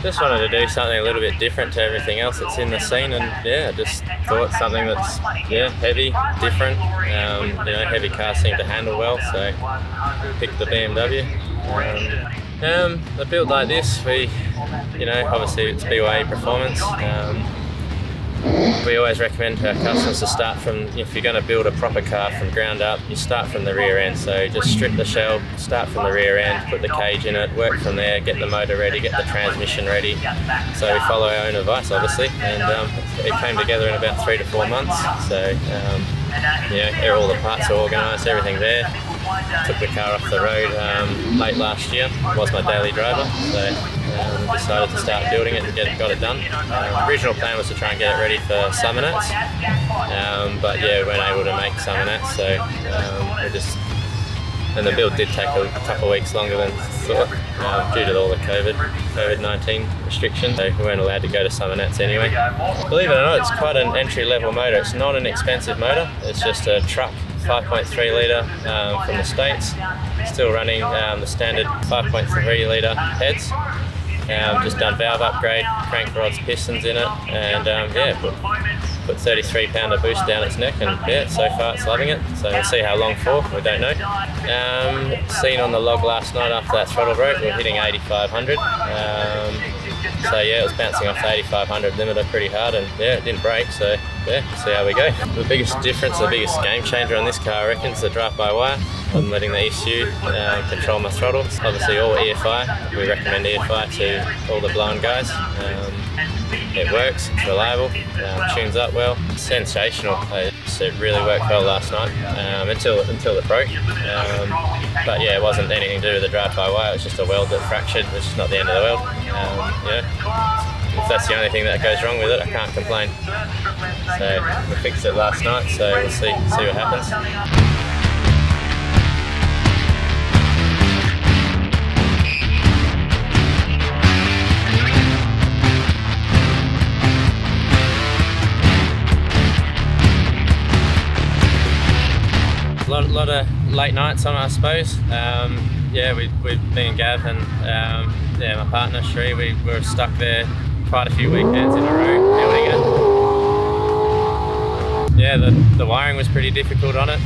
Just wanted to do something a little bit different to everything else that's in the scene, and yeah, just thought something that's heavy, different. Heavy cars seem to handle well, so picked the BMW. A build like this, obviously it's BYA performance. We always recommend to our customers to start from, if you're going to build a proper car from ground up, you start from the rear end. So just strip the shell, start from the rear end, put the cage in it, work from there, get the motor ready, get the transmission ready. So we follow our own advice, obviously, and it came together in about 3 to 4 months. So all the parts are organised, everything there. Took the car off the road late last year. Was my daily driver, so decided to start building it and got it done. Original plan was to try and get it ready for summer nats, but we weren't able to make summer nats, so and the build did take a couple of weeks longer than thought due to all the COVID-19 restrictions. So we weren't allowed to go to summer nats anyway. Believe it or not, it's quite an entry-level motor. It's not an expensive motor. It's just a truck 5.3 litre from the States, still running the standard 5.3 litre heads. Just done valve upgrade, crank rods, pistons in it, and put 33 pounder boost down its neck, and so far it's loving it. So we'll see how long for, we don't know. Seen on the log last night after that throttle broke, we're hitting 8500. So it was bouncing off the 8500 limiter pretty hard, and it didn't break, so we'll see how we go. The biggest difference, the biggest game changer on this car, I reckon, is the drive-by-wire. I'm letting the ECU control my throttle. It's obviously all EFI. We recommend EFI to all the blown guys. It works, it's reliable, tunes up well. It's sensational. It really worked well last night until it broke. But it wasn't anything to do with the drive-by-wire. It was just a weld that fractured, which is not the end of the world. If that's the only thing that goes wrong with it, I can't complain. So we fixed it last night, so we'll see what happens. A lot of late nights on it, I suppose. Me and Gav and my partner Shree, we were stuck there quite a few weekends in a row building it. The wiring was pretty difficult on it.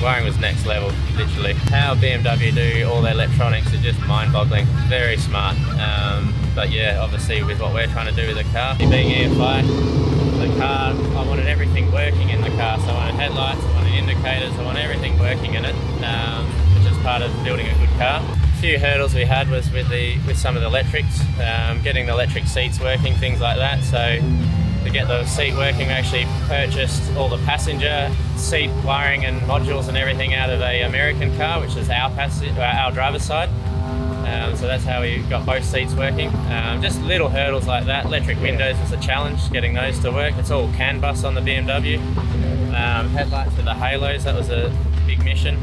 Wiring was next level, literally. How BMW do all their electronics is just mind-boggling. Very smart. But obviously with what we're trying to do with the car, being EFI, the car, I wanted everything working in the car. So I wanted headlights, I wanted indicators, I wanted everything working in it, which is part of building a good car. A few hurdles we had was with some of the electrics, getting the electric seats working, things like that. So to get the seat working, we actually purchased all the passenger seat wiring and modules and everything out of a American car, which is our driver's side. So that's how we got both seats working. Just little hurdles like that. Electric windows was a challenge, getting those to work. It's all CAN bus on the BMW. Headlights with the halos, that was a big mission.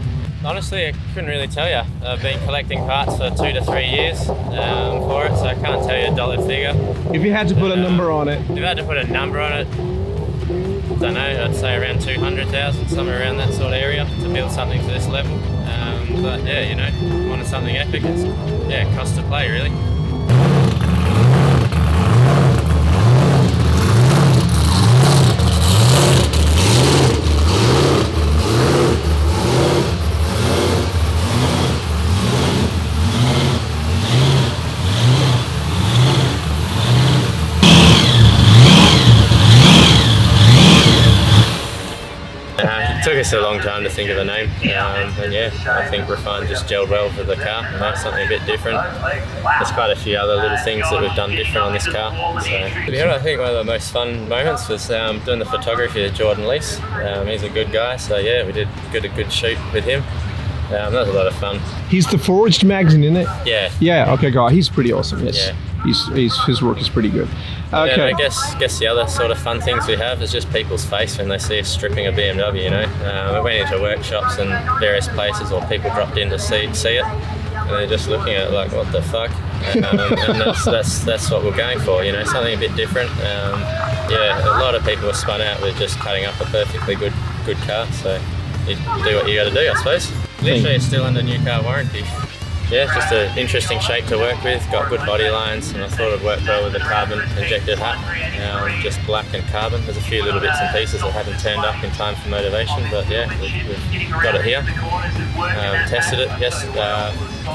Honestly, I couldn't really tell you. I've been collecting parts for 2 to 3 years for it, so I can't tell you a dollar figure. If you had to put a number on it? If I had to put a number on it, I don't know, I'd say around 200,000, somewhere around that sort of area to build something to this level. But wanted something epic. It's cost to play, really. It took us a long time to think of a name, I think Refine just gelled well for the car. Something a bit different. There's quite a few other little things that we've done different on this car. So, I think one of the most fun moments was doing the photography of Jordan Lease. He's a good guy, so we did a good shoot with him. That was a lot of fun. He's the Forged magazine, isn't it? Yeah. Yeah. Okay, guy. He's pretty awesome. Yes. Yeah. His work is pretty good. Okay. I guess the other sort of fun things we have is just people's face when they see us stripping a BMW. We went into workshops and various places, or people dropped in to see it, and they're just looking at it like, what the fuck? And that's what we're going for. Something a bit different. A lot of people are spun out with just cutting up a perfectly good car. So you do what you got to do, I suppose. Literally, it's still under new car warranty. yeah, it's just an interesting shape to work with. Got good body lines, and I thought it'd work well with the carbon injected hat. Just black and carbon. There's a few little bits and pieces that haven't turned up in time for Motorvation, but yeah, we've got it here. Tested it. Yes,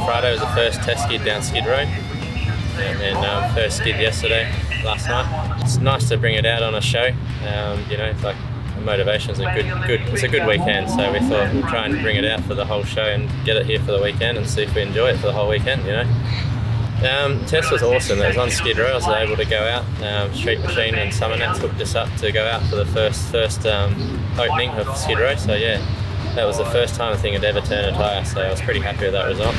Friday was the first test skid down Skid Road, and then first skid yesterday, last night. It's nice to bring it out on a show. You know, it's like Motivation's it's a good weekend, so we thought we'll try and bring it out for the whole show and get it here for the weekend and see if we enjoy it for the whole weekend, you know. Test was awesome. It was on Skid Row. I was able to go out. Street Machine and Summernats hooked us up to go out for the first opening of Skid Row, so yeah, that was the first time I think I'd ever turned a tyre, so I was pretty happy with that result.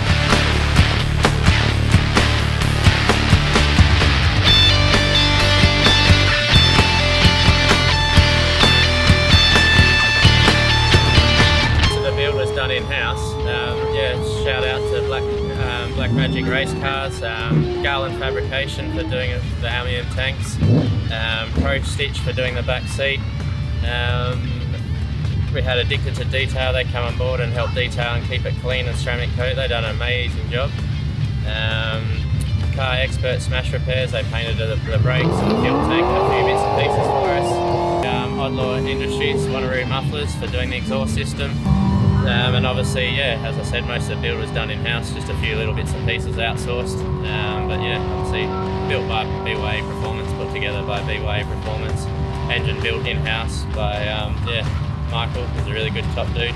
In-house. Shout out to Black Magic Race Cars, Garland Fabrication for doing the aluminium tanks, Pro Stitch for doing the back seat. We had Addicted to Detail. They come on board and help detail and keep it clean and ceramic coat. They've done an amazing job. Car Expert Smash Repairs. They painted the brakes and the fuel tank and a few bits and pieces for us. Oddlaw Industries Wanneroo Mufflers for doing the exhaust system. And obviously, yeah, as I said, most of the build was done in-house, just a few little bits and pieces outsourced. But yeah, obviously built by BYA Performance, put together by BYA Performance. Engine built in-house by, Michael, who's a really good top dude.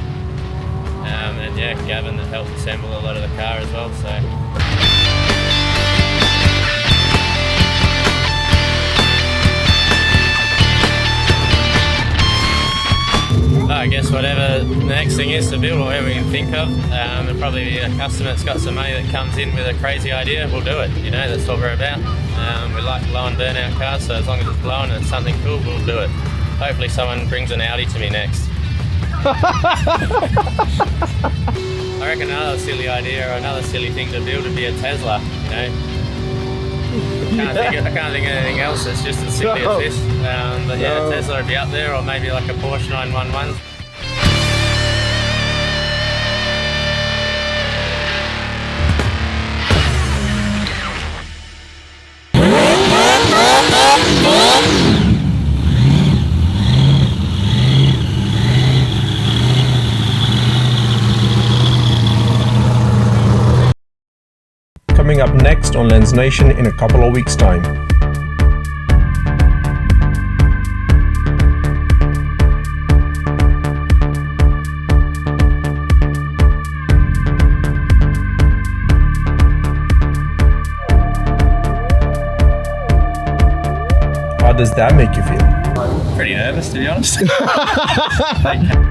And yeah, Gavin that helped assemble a lot of the car as well, so. I guess whatever the next thing is to build, or whatever we can think of, and probably a customer that's got some money that comes in with a crazy idea, we'll do it. You know, that's what we're about. We like low and burnout cars, so as long as it's blowing and it's something cool, we'll do it. Hopefully someone brings an Audi to me next. I reckon another silly idea or another silly thing to build would be a Tesla, you know. I can't think of anything else that's just as silly as this. But yeah, a Tesla would be up there, or maybe like a Porsche 911. Coming up next on LensNation in a couple of weeks' time. How does that make you feel? Pretty nervous, to be honest.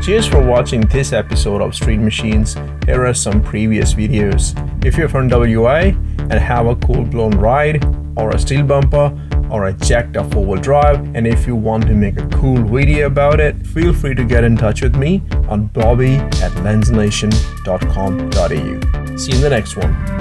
Cheers for watching this episode of Street Machines. Here are some previous videos. If you're from WA and have a cool blown ride, or a steel bumper, or a jacked up 4-wheel drive, and if you want to make a cool video about it, feel free to get in touch with me on bobby@lensnation.com.au. See you in the next one.